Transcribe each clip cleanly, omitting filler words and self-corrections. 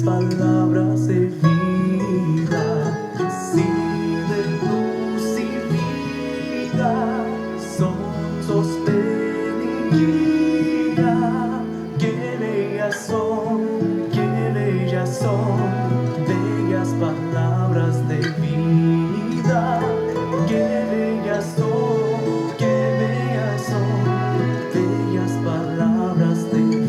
palabras de vida, sí, de luz y vida, son sostén y guía. Qué bellas son, bellas palabras de vida. Qué bellas son, bellas palabras de vida.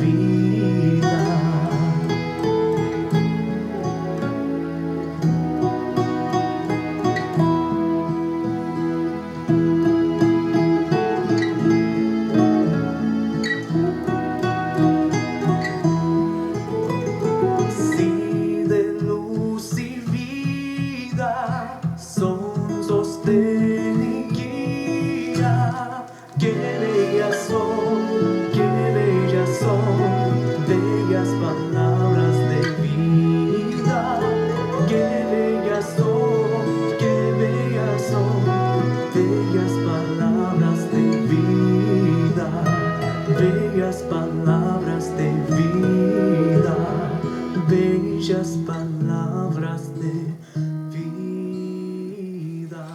Sí, de luz y vida, son sostén y guía. Qué bellas son, bellas palabras de vida. Qué bellas son, bellas palabras de vida. Bellas palabras de vida. Bellas palabras de vida.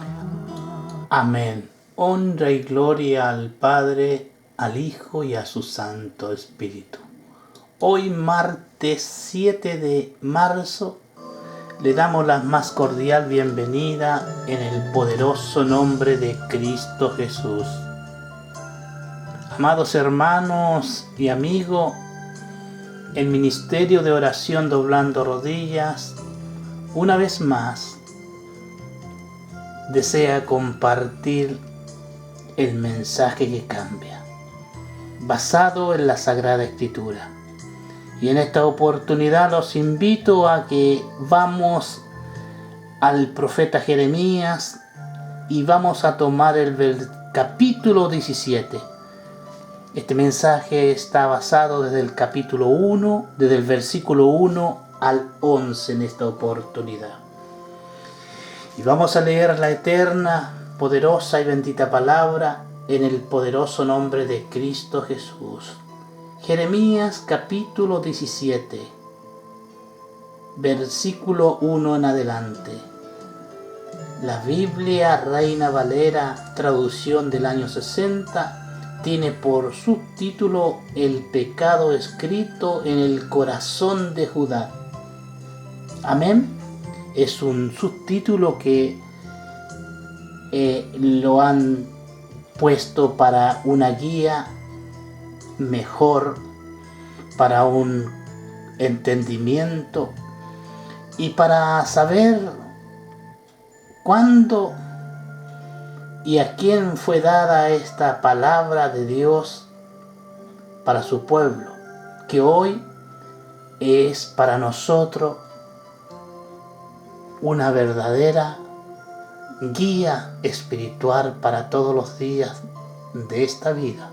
Amén. Honra y gloria al Padre, al Hijo y a su Santo Espíritu. Hoy, martes 7 de marzo, le damos la más cordial bienvenida en el poderoso nombre de Cristo Jesús. Amados hermanos y amigos, el ministerio de oración doblando rodillas, una vez más, desea compartir el mensaje que cambia, basado en la Sagrada Escritura. Y en esta oportunidad los invito a que vamos al profeta Jeremías y vamos a tomar el capítulo 17. Este mensaje está basado desde el capítulo 1, desde el versículo 1 al 11 en esta oportunidad. Y vamos a leer la eterna, poderosa y bendita palabra en el poderoso nombre de Cristo Jesús. Jeremías capítulo 17, versículo 1 en adelante. La Biblia Reina Valera, traducción del año 60, tiene por subtítulo El pecado escrito en el corazón de Judá. Amén. Es un subtítulo que lo han puesto para una guía mejor, para un entendimiento y para saber cuándo y a quién fue dada esta palabra de Dios para su pueblo, que hoy es para nosotros una verdadera guía espiritual para todos los días de esta vida.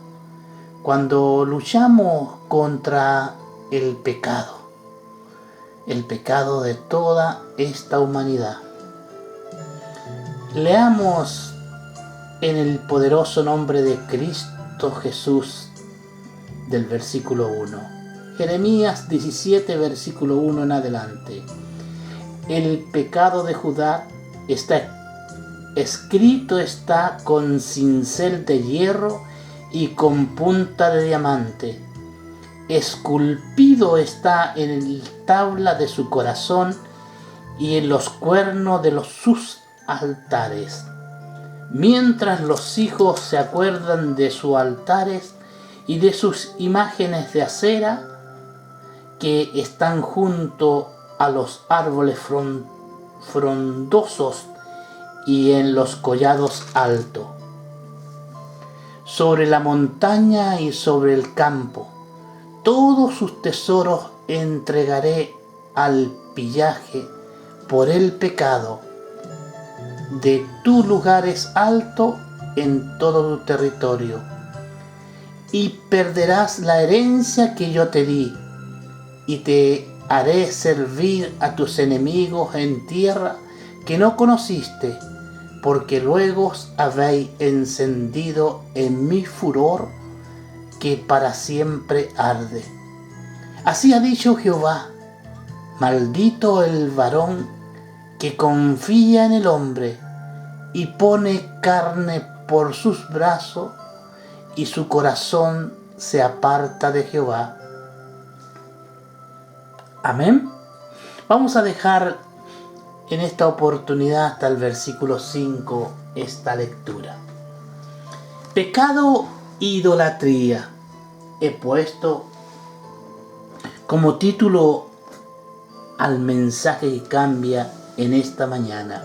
Cuando luchamos contra el pecado de toda esta humanidad. Leamos en el poderoso nombre de Cristo Jesús del versículo 1. Jeremías 17, versículo 1 en adelante. El pecado de Judá escrito está con cincel de hierro y con punta de diamante. Esculpido está en la tabla de su corazón y en los cuernos de sus altares. Mientras los hijos se acuerdan de sus altares y de sus imágenes de acera que están junto a los árboles frondosos y en los collados altos, sobre la montaña y sobre el campo, todos sus tesoros entregaré al pillaje por el pecado de tus lugares altos en todo tu territorio, y perderás la herencia que yo te di, y te haré servir a tus enemigos en tierra que no conociste, porque luego habéis encendido en mi furor que para siempre arde. Así ha dicho Jehová, Maldito el varón que confía en el hombre y pone carne por sus brazos y su corazón se aparta de Jehová. Amén. Vamos a dejar en esta oportunidad hasta el versículo 5 esta lectura. Pecado e idolatría. He puesto como título al mensaje que cambia en esta mañana.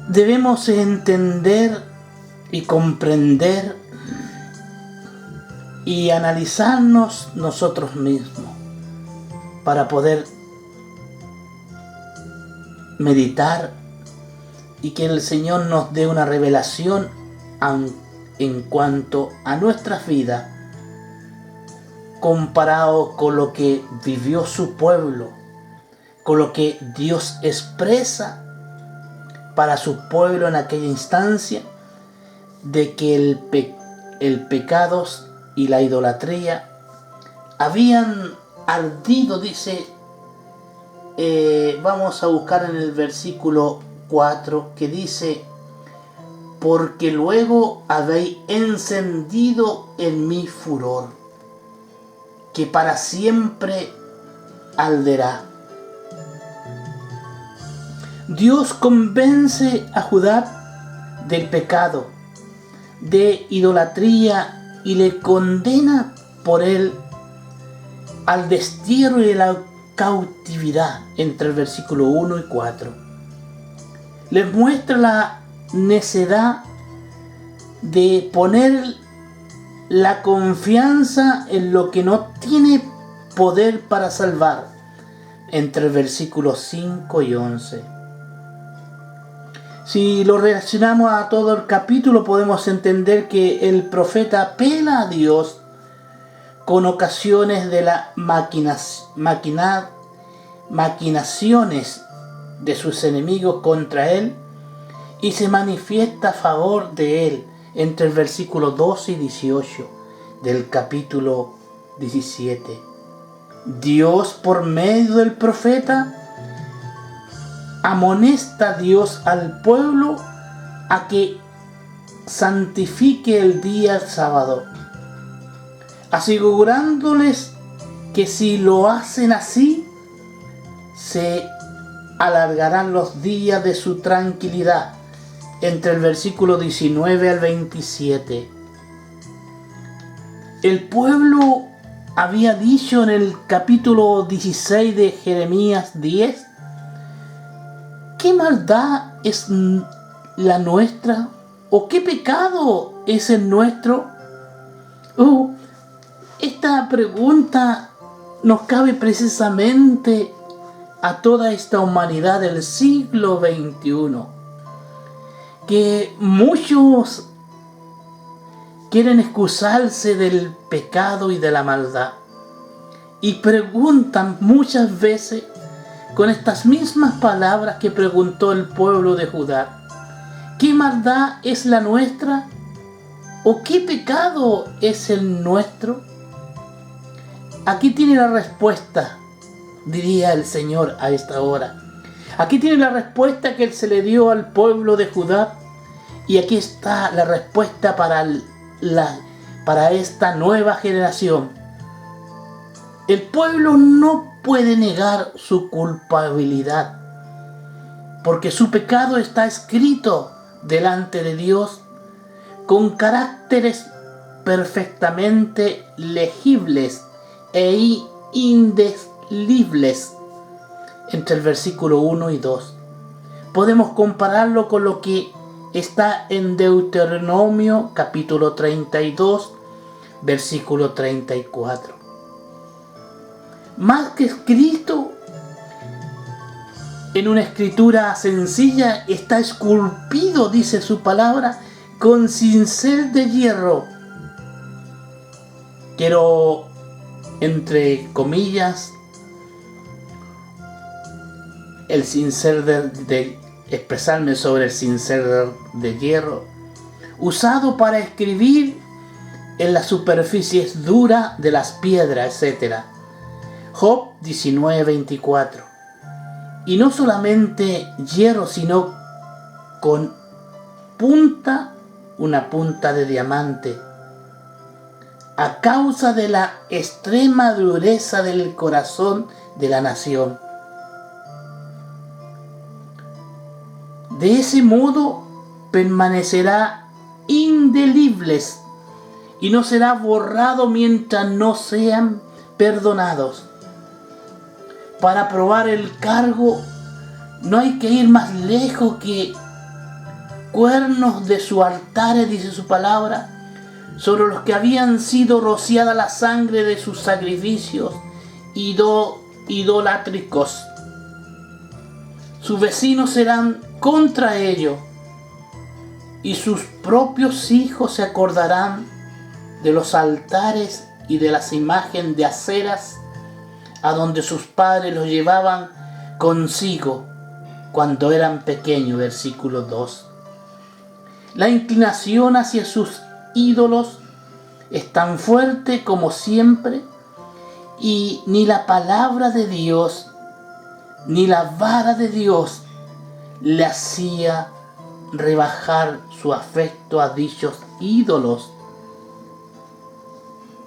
Debemos entender y comprender y analizarnos nosotros mismos para poder meditar y que el Señor nos dé una revelación en cuanto a nuestras vidas comparado con lo que vivió su pueblo, con lo que Dios expresa para su pueblo en aquella instancia de que el pecado y la idolatría habían ardido, dice, vamos a buscar en el versículo 4 que dice: porque luego habéis encendido en mí furor, que para siempre arderá. Dios convence a Judá del pecado, de idolatría, y le condena por él al destierro y la cautividad entre el versículo 1 y 4. Les muestra la necedad de poner la confianza en lo que no tiene poder para salvar entre el versículo 5 y 11. Si lo relacionamos a todo el capítulo, podemos entender que el profeta apela a Dios con ocasiones de las maquinaciones de sus enemigos contra él, y se manifiesta a favor de él entre el versículo 12 y 18 del capítulo 17. Dios, por medio del profeta, amonesta a Dios al pueblo a que santifique el día sábado, asegurándoles que si lo hacen así, se alargarán los días de su tranquilidad, entre el versículo 19 al 27. El pueblo había dicho en el capítulo 16 de Jeremías 10: ¿qué maldad es la nuestra? ¿O qué pecado es el nuestro? Esta pregunta nos cabe precisamente a toda esta humanidad del siglo XXI, que muchos quieren excusarse del pecado y de la maldad, y preguntan muchas veces con estas mismas palabras que preguntó el pueblo de Judá: ¿qué maldad es la nuestra? ¿O qué pecado es el nuestro? Aquí tiene la respuesta, diría el Señor a esta hora. Aquí tiene la respuesta que se le dio al pueblo de Judá, y aquí está la respuesta para esta nueva generación. El pueblo no puede negar su culpabilidad, porque su pecado está escrito delante de Dios con caracteres perfectamente legibles e indelebles entre el versículo 1 y 2. Podemos compararlo con lo que está en Deuteronomio capítulo 32, versículo 34. Más que escrito en una escritura sencilla, está esculpido, dice su palabra, con cincel de hierro. Quiero, entre comillas, el cincel de expresarme sobre el cincel de hierro, usado para escribir en las superficies duras de las piedras, etc. Job 19:24. Y no solamente hierro, sino con una punta de diamante, a causa de la extrema dureza del corazón de la nación. De ese modo permanecerá indelebles y no será borrado mientras no sean perdonados. Para probar el cargo no hay que ir más lejos que cuernos de sus altares, dice su palabra, sobre los que habían sido rociada la sangre de sus sacrificios idolátricos. Sus vecinos serán contra ellos, y sus propios hijos se acordarán de los altares y de las imágenes de aceras a donde sus padres los llevaban consigo cuando eran pequeños. Versículo 2. La inclinación hacia sus ídolos es tan fuerte como siempre, y ni la palabra de Dios ni la vara de Dios le hacía rebajar su afecto a dichos ídolos.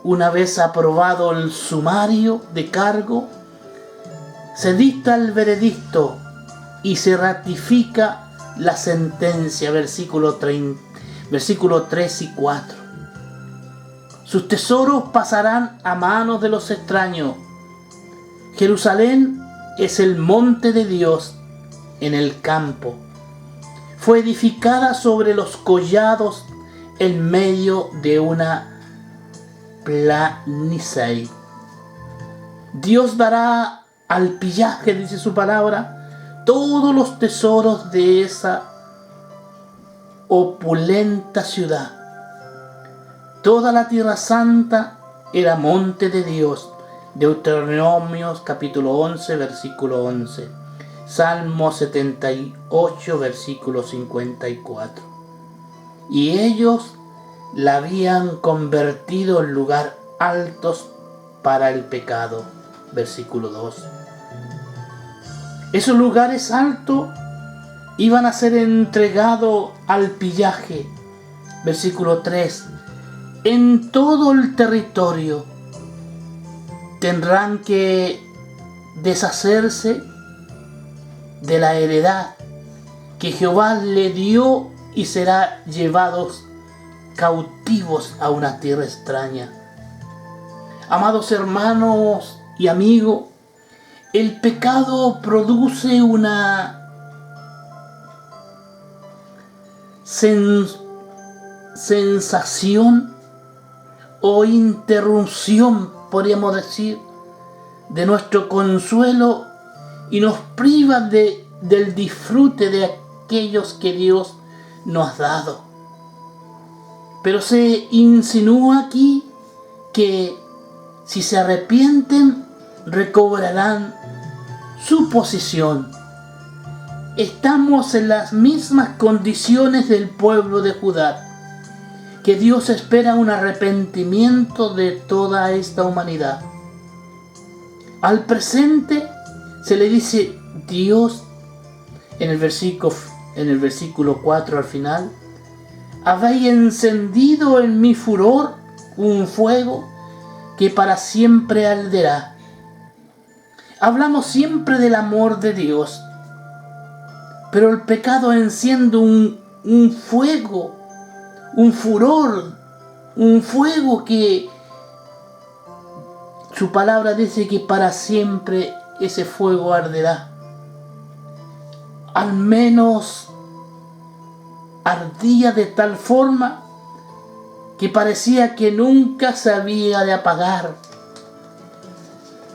Una vez aprobado el sumario de cargo, se dicta el veredicto y se ratifica la sentencia. Versículo 3 y 4. Sus tesoros pasarán a manos de los extraños. Jerusalén es el monte de Dios en el campo. Fue edificada sobre los collados en medio de una planicie. Dios dará al pillaje, dice su palabra, todos los tesoros de esa opulenta ciudad. Toda la tierra santa era monte de Dios. Deuteronomios capítulo 11, versículo 11. Salmo 78, versículo 54. Y ellos la habían convertido en lugar altos para el pecado. Versículo 2. Esos lugares altos iban a ser entregados al pillaje. Versículo 3. En todo el territorio tendrán que deshacerse de la heredad que Jehová le dio y serán llevados cautivos a una tierra extraña. Amados hermanos y amigos, el pecado produce una sensación o interrupción, podríamos decir, de nuestro consuelo y nos priva del disfrute de aquellos que Dios nos ha dado. Pero se insinúa aquí que si se arrepienten, recobrarán su posición. Estamos en las mismas condiciones del pueblo de Judá, que Dios espera un arrepentimiento de toda esta humanidad. Al presente se le dice Dios en el versículo 4 al final: habéis encendido en mi furor un fuego que para siempre arderá. Hablamos siempre del amor de Dios, pero el pecado enciende un fuego, un furor, un fuego que su palabra dice que para siempre ese fuego arderá. Al menos ardía de tal forma que parecía que nunca se había de apagar.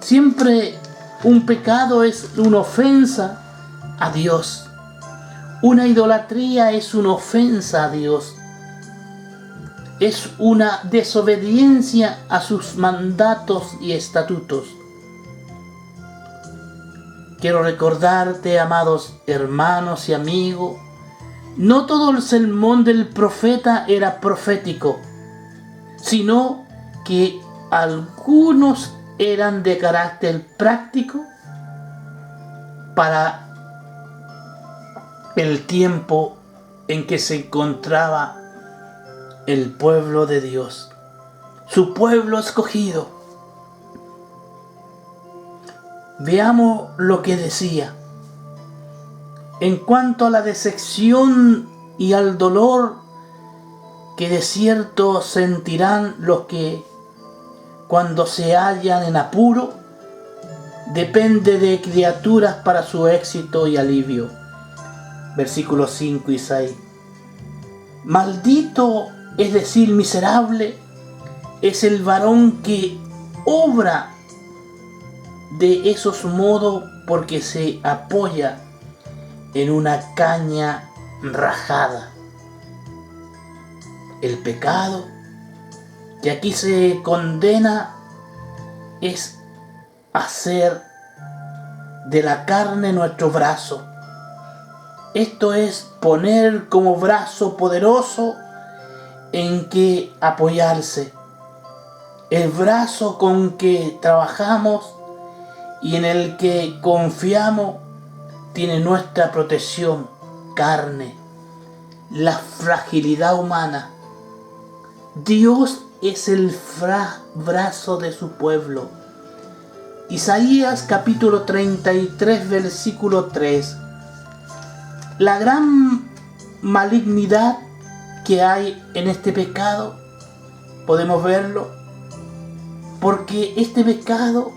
Siempre un pecado es una ofensa a Dios. Una idolatría es una ofensa a Dios. Es una desobediencia a sus mandatos y estatutos. Quiero recordarte, amados hermanos y amigos, no todo el sermón del profeta era profético, sino que algunos eran de carácter práctico para el tiempo en que se encontraba el pueblo de Dios, su pueblo escogido. Veamos lo que decía. En cuanto a la decepción y al dolor que de cierto sentirán los que, cuando se hallan en apuro, depende de criaturas para su éxito y alivio. Versículos 5 y 6. Maldito, es decir, miserable, es el varón que obra de esos modos porque se apoya en una caña rajada. El pecado que aquí se condena es hacer de la carne nuestro brazo. Esto es poner como brazo poderoso en que apoyarse. El brazo con que trabajamos y en el que confiamos tiene nuestra protección, carne, la fragilidad humana. Dios es el brazo de su pueblo. Isaías capítulo 33, versículo 3. La gran malignidad que hay en este pecado, podemos verlo, porque este pecado,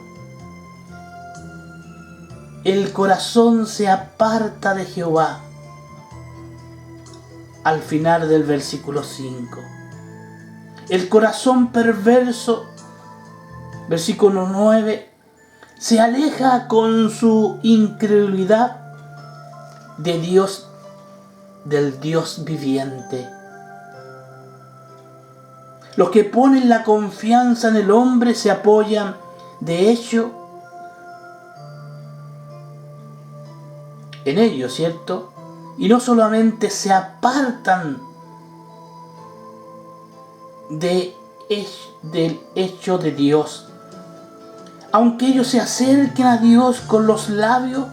el corazón se aparta de Jehová. Al final del versículo 5. El corazón perverso, versículo 9, se aleja con su incredulidad de Dios, del Dios viviente. Los que ponen la confianza en el hombre se apoyan, de hecho, en ello, ¿cierto? Y no solamente se apartan del hecho de Dios, aunque ellos se acerquen a Dios con los labios,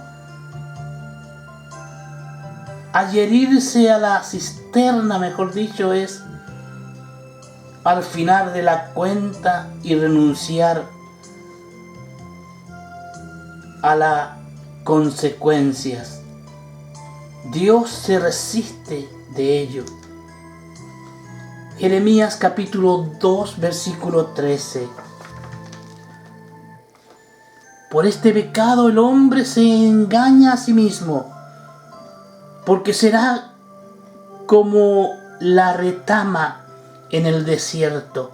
adherirse a la cisterna, mejor dicho, es al final de la cuenta y renunciar a las consecuencias. Dios se resiste de ello. Jeremías capítulo 2, versículo 13. Por este pecado el hombre se engaña a sí mismo, porque será como la retama en el desierto,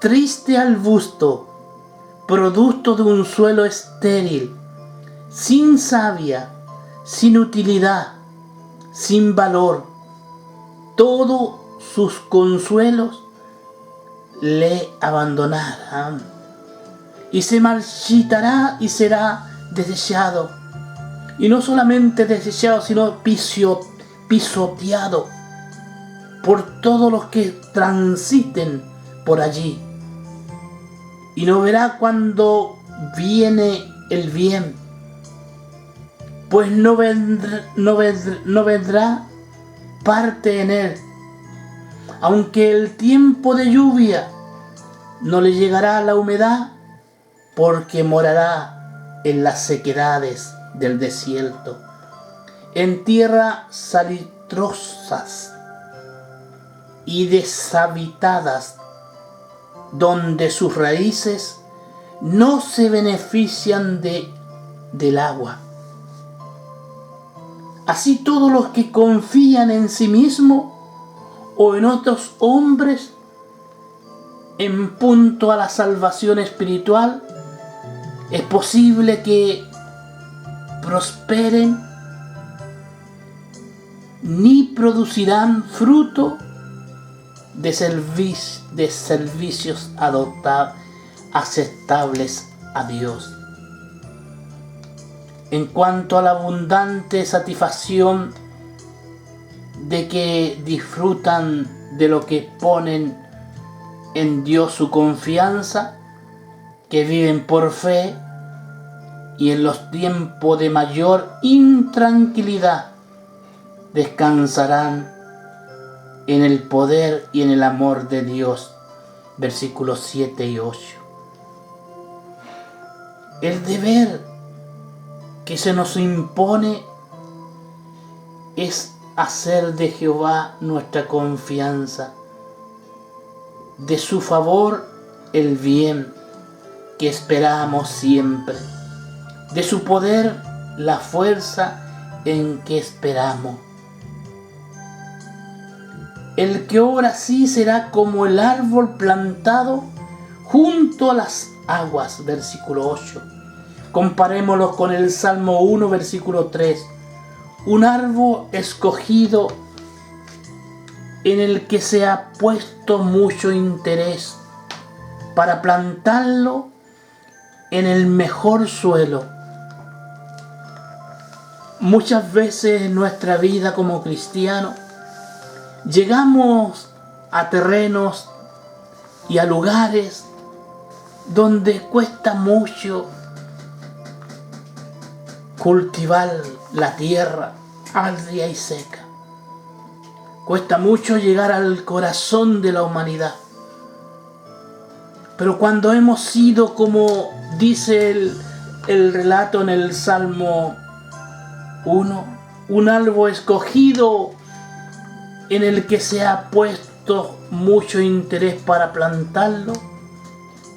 triste al busto, producto de un suelo estéril, sin savia, sin utilidad, sin valor. Todos sus consuelos le abandonarán, y se marchitará y será desechado. Y no solamente desechado, sino pisoteado por todos los que transiten por allí. Y no verá cuando viene el bien, pues no vendrá parte en él. Aunque el tiempo de lluvia no le llegará la humedad, porque morará en las sequedades del desierto, en tierras salitrosas y deshabitadas, donde sus raíces no se benefician del agua. Así todos los que confían en sí mismos o en otros hombres en punto a la salvación espiritual, es posible que prosperen ni producirán fruto de servicios aceptables a Dios. En cuanto a la abundante satisfacción de que disfrutan de lo que ponen en Dios su confianza, que viven por fe y en los tiempos de mayor intranquilidad descansarán en el poder y en el amor de Dios. Versículos 7 y 8. El deber que se nos impone es hacer de Jehová nuestra confianza, de su favor el bien que esperamos siempre, de su poder la fuerza en que esperamos. El que obra así será como el árbol plantado junto a las aguas, versículo 8. Comparémoslo con el Salmo 1, versículo 3. Un árbol escogido en el que se ha puesto mucho interés para plantarlo en el mejor suelo. Muchas veces en nuestra vida como cristianos llegamos a terrenos y a lugares donde cuesta mucho cultivar la tierra árida y seca. Cuesta mucho llegar al corazón de la humanidad. Pero cuando hemos sido, como dice el relato en el Salmo 1, un árbol escogido en el que se ha puesto mucho interés para plantarlo,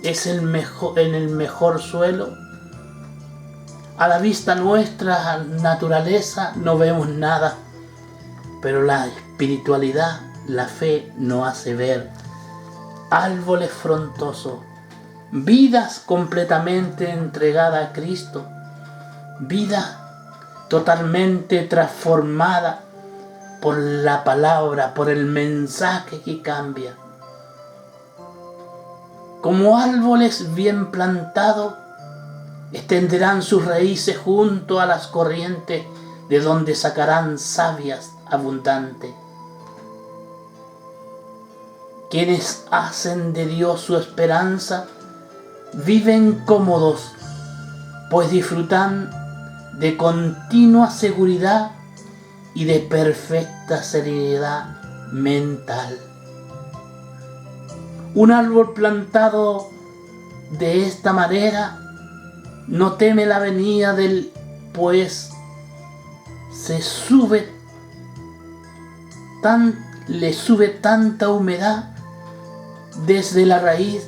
es en el mejor suelo. A la vista nuestra naturaleza no vemos nada, pero la espiritualidad, la fe nos hace ver árboles frondosos, vidas completamente entregadas a Cristo, vida totalmente transformada por la palabra, por el mensaje que cambia. Como árboles bien plantados, extenderán sus raíces junto a las corrientes, de donde sacarán sabias abundantes. Quienes hacen de Dios su esperanza, viven cómodos, pues disfrutan de continua seguridad y de perfecta serenidad mental. Un árbol plantado de esta manera no teme la venida del, pues le sube tanta humedad desde la raíz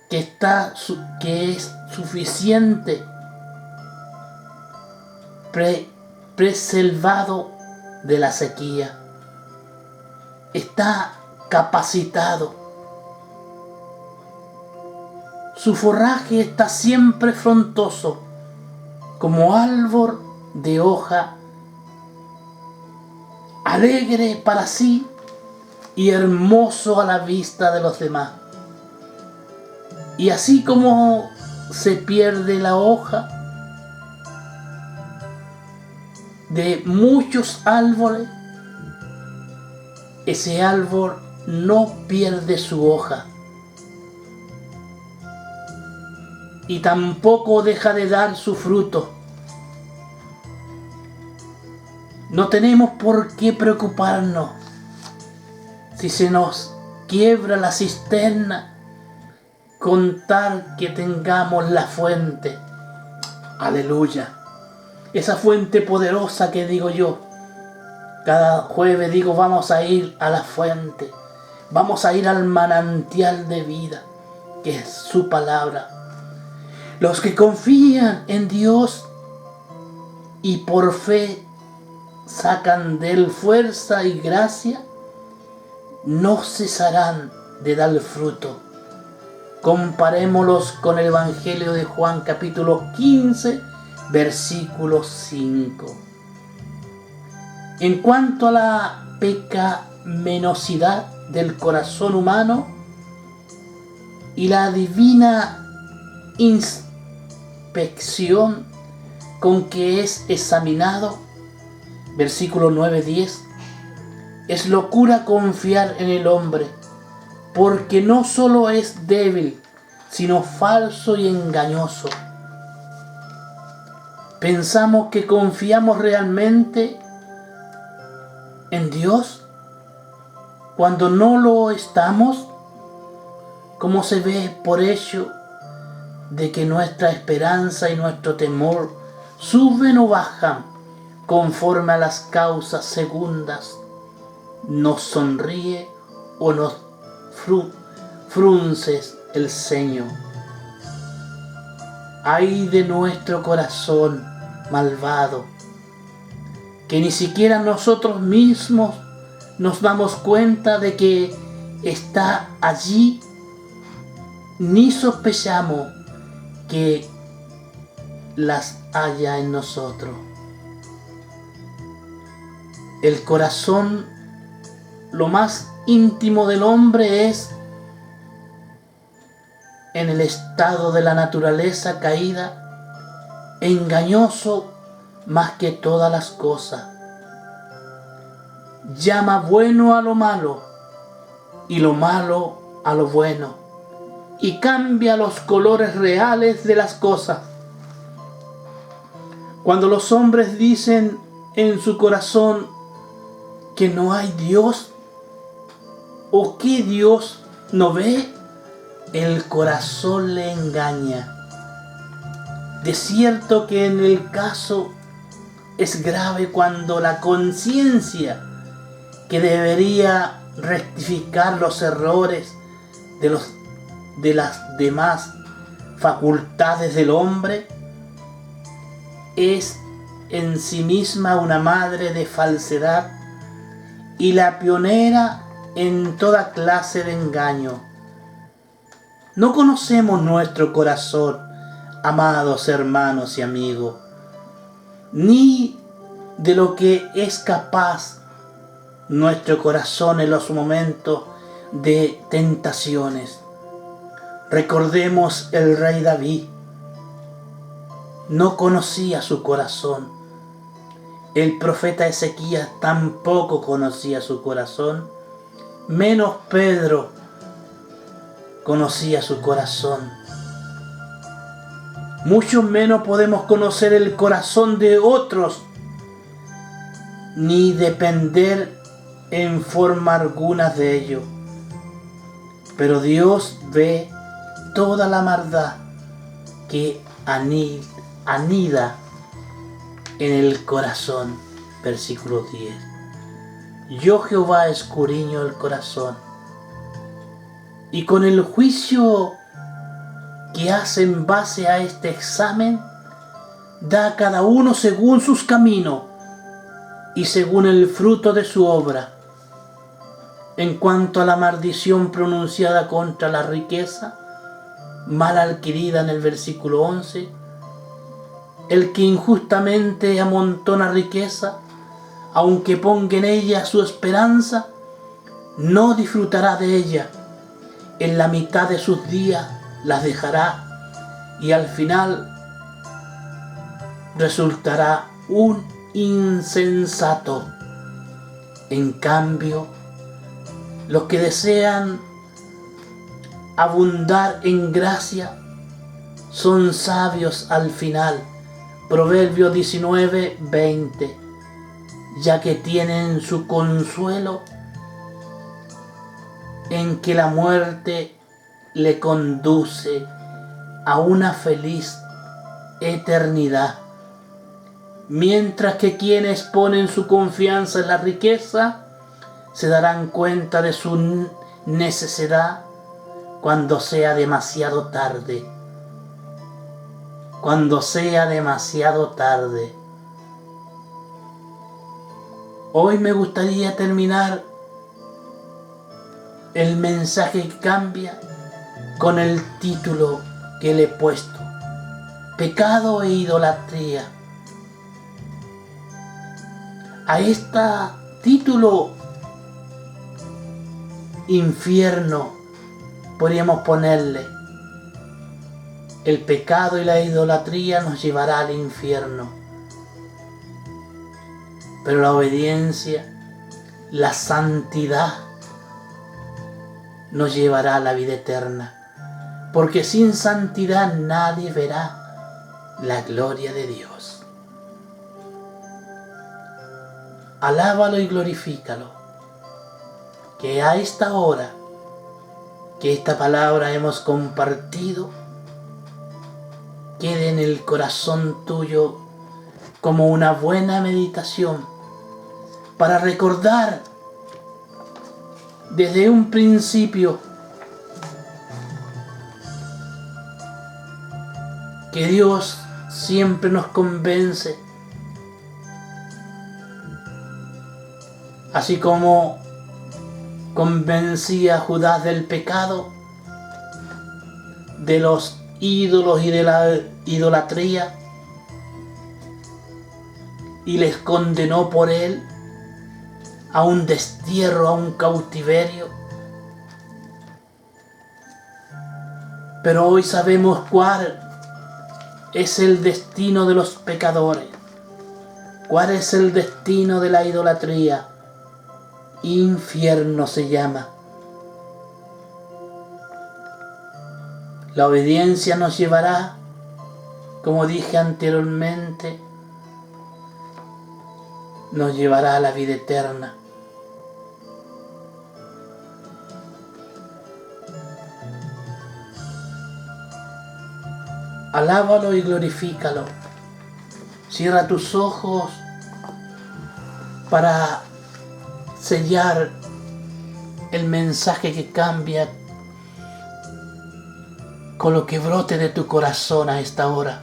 que es suficiente preservado de la sequía. Está capacitado. Su forraje está siempre frondoso, como árbol de hoja, alegre para sí y hermoso a la vista de los demás. Y así como se pierde la hoja de muchos árboles, ese árbol no pierde su hoja y tampoco deja de dar su fruto. No tenemos por qué preocuparnos si se nos quiebra la cisterna, con tal que tengamos la fuente. Aleluya. Esa fuente poderosa que digo yo. Cada jueves digo, vamos a ir a la fuente. Vamos a ir al manantial de vida, que es su palabra. Los que confían en Dios y por fe sacan de él fuerza y gracia, no cesarán de dar fruto. Comparémoslos con el Evangelio de Juan, capítulo 15, versículo 5. En cuanto a la pecaminosidad del corazón humano y la divina inspección con que es examinado, versículo 9-10, es locura confiar en el hombre, porque no solo es débil, sino falso y engañoso. Pensamos que confiamos realmente en Dios cuando no lo estamos, como se ve por ello de que nuestra esperanza y nuestro temor suben o bajan conforme a las causas segundas. Nos sonríe o nos frunces el ceño. Ay de nuestro corazón malvado, que ni siquiera nosotros mismos nos damos cuenta de que está allí, ni sospechamos que las haya en nosotros. El corazón, lo más íntimo del hombre, es en el estado de la naturaleza caída, engañoso más que todas las cosas. Llama bueno a lo malo y lo malo a lo bueno, y cambia los colores reales de las cosas. Cuando los hombres dicen en su corazón que no hay Dios, o que Dios no ve, el corazón le engaña. De cierto que en el caso es grave cuando la conciencia, que debería rectificar los errores de las demás facultades del hombre, es en sí misma una madre de falsedad y la pionera en toda clase de engaño. No conocemos nuestro corazón, amados hermanos y amigos, ni de lo que es capaz nuestro corazón en los momentos de tentaciones. Recordemos el rey David. No conocía su corazón. El profeta Ezequías tampoco conocía su corazón. Menos Pedro conocía su corazón. Mucho menos podemos conocer el corazón de otros, ni depender en forma alguna de ello. Pero Dios ve toda la maldad que anida en el corazón. Versículo 10. Yo, Jehová, escudriño el corazón, y con el juicio que hace en base a este examen, da a cada uno según sus caminos y según el fruto de su obra. En cuanto a la maldición pronunciada contra la riqueza, mal adquirida en el versículo 11, el que injustamente amontona riqueza, aunque ponga en ella su esperanza, no disfrutará de ella. En la mitad de sus días las dejará y al final resultará un insensato. En cambio, los que desean abundar en gracia son sabios al final. Proverbios 19:20. Ya que tienen su consuelo en que la muerte le conduce a una feliz eternidad, mientras que quienes ponen su confianza en la riqueza se darán cuenta de su necesidad cuando sea demasiado tarde. Cuando sea demasiado tarde. Hoy me gustaría terminar el mensaje que cambia con el título que le he puesto: Pecado e idolatría. A este título infierno podríamos ponerle: el pecado y la idolatría nos llevará al infierno, pero la obediencia, la santidad nos llevará a la vida eterna. porque sin santidad nadie verá la gloria de Dios. Alábalo y glorifícalo, que a esta hora que esta palabra hemos compartido quede en el corazón tuyo como una buena meditación para recordar desde un principio que Dios siempre nos convence, así como convencía a Judas del pecado, de los ídolos y de la idolatría, y les condenó por él a un destierro, a un cautiverio. Pero hoy sabemos cuál es el destino de los pecadores, cuál es el destino de la idolatría. Infierno se llama. La obediencia nos llevará, como dije anteriormente, nos llevará a la vida eterna. Alábalo y glorifícalo. Cierra tus ojos para sellar el mensaje que cambia con lo que brote de tu corazón a esta hora.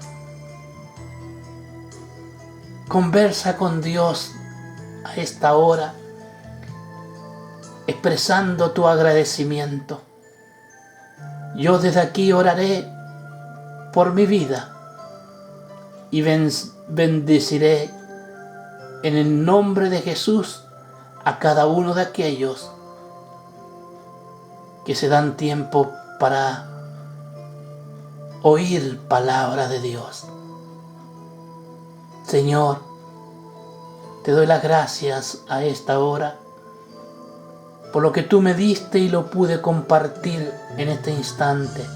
Conversa con Dios a esta hora, expresando tu agradecimiento. Yo desde aquí oraré por mi vida y bendeciré en el nombre de Jesús a cada uno de aquellos que se dan tiempo para oír palabra de Dios. Señor, te doy las gracias a esta hora por lo que tú me diste y lo pude compartir en este instante,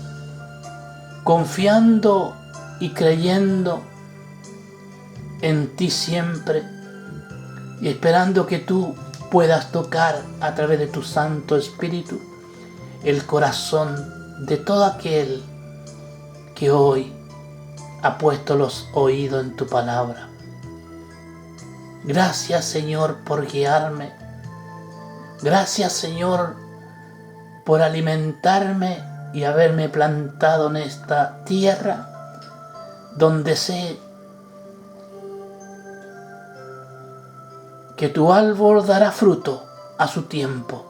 confiando y creyendo en ti siempre y esperando que tú puedas tocar a través de tu Santo Espíritu el corazón de todo aquel que hoy ha puesto los oídos en tu palabra. Gracias, Señor, por guiarme. Gracias, Señor, por alimentarme y haberme plantado en esta tierra donde sé que tu árbol dará fruto a su tiempo,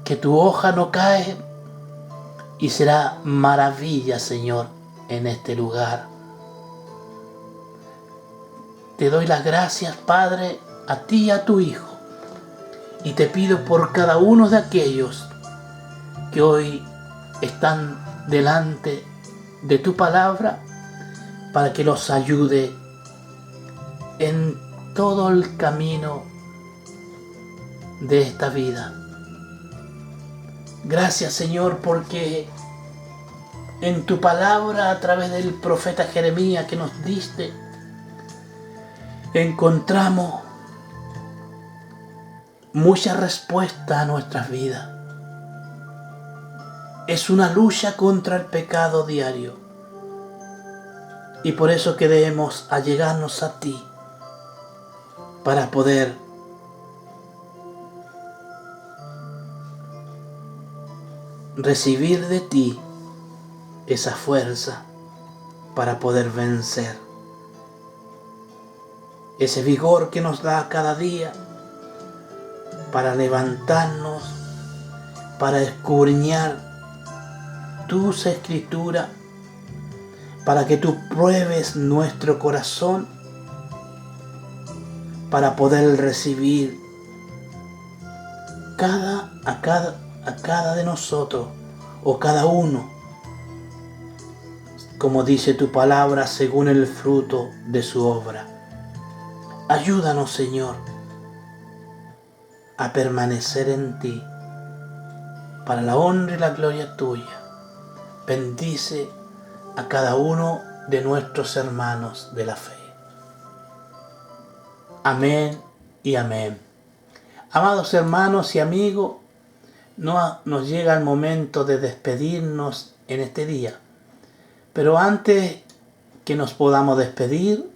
que tu hoja no cae y será maravilla, Señor, en este lugar. Te doy las gracias, Padre, a ti y a tu Hijo, y te pido por cada uno de aquellos que hoy están delante de tu palabra para que los ayude en todo el camino de esta vida. Gracias, Señor, porque en tu palabra, a través del profeta Jeremías que nos diste, encontramos mucha respuesta a nuestras vidas. Es una lucha contra el pecado diario, y por eso queremos allegarnos a ti para poder recibir de ti esa fuerza para poder vencer, ese vigor que nos da cada día para levantarnos, para escudriñar tus escrituras, para que tú pruebes nuestro corazón, para poder recibir a cada de nosotros, o cada uno, como dice tu palabra, según el fruto de su obra. Ayúdanos, Señor, a permanecer en ti, para la honra y la gloria tuya. Bendice a cada uno de nuestros hermanos de la fe. Amén y amén. Amados hermanos y amigos, nos llega el momento de despedirnos en este día. Pero antes que nos podamos despedir,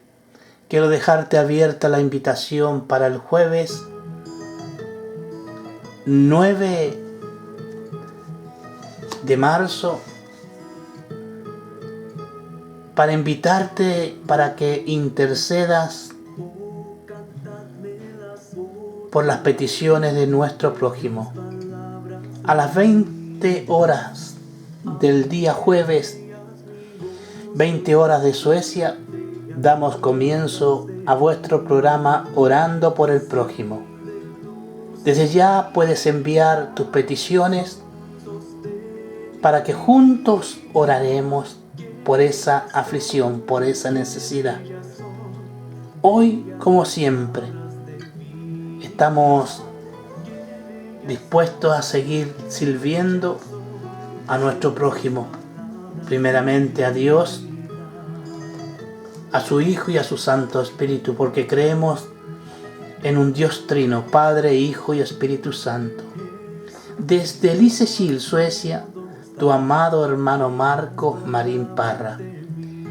quiero dejarte abierta la invitación para el jueves 9 de marzo, para invitarte para que intercedas por las peticiones de nuestro prójimo. A las 20 horas del día jueves, 20 horas de Suecia, damos comienzo a vuestro programa Orando por el Prójimo. Desde ya puedes enviar tus peticiones para que juntos oraremos por esa aflicción, por esa necesidad. Hoy, como siempre, estamos dispuestos a seguir sirviendo a nuestro prójimo, primeramente a Dios, a su Hijo y a su Santo Espíritu, porque creemos en un Dios trino, Padre, Hijo y Espíritu Santo. Desde Lysekil, Suecia, tu amado hermano Marco Marín Parra,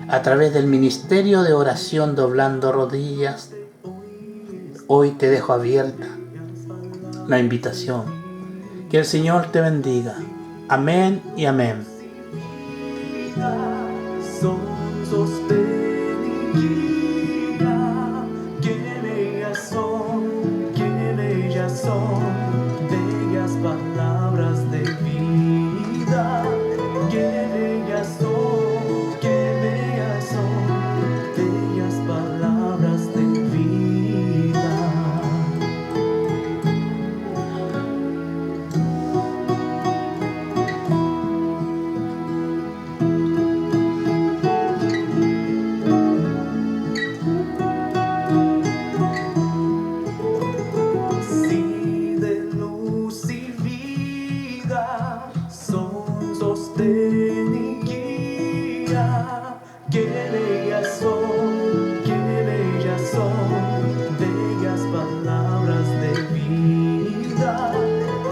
a través del ministerio de oración doblando rodillas, hoy te dejo abierta la invitación. Que el Señor te bendiga. Amén y amén. Son sostén y guía. Qué bellas son, bellas palabras de vida. Qué bellas son, bellas palabras de vida. Sí, de luz y vida, son sostén y guía. Qué bellas son, bellas palabras de vida.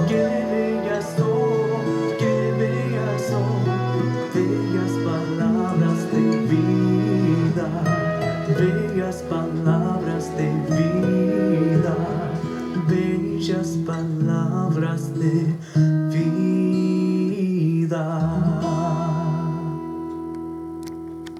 Qué bellas son, bellas palabras de vida. Bellas palabras de vida. Bellas palabras de vida.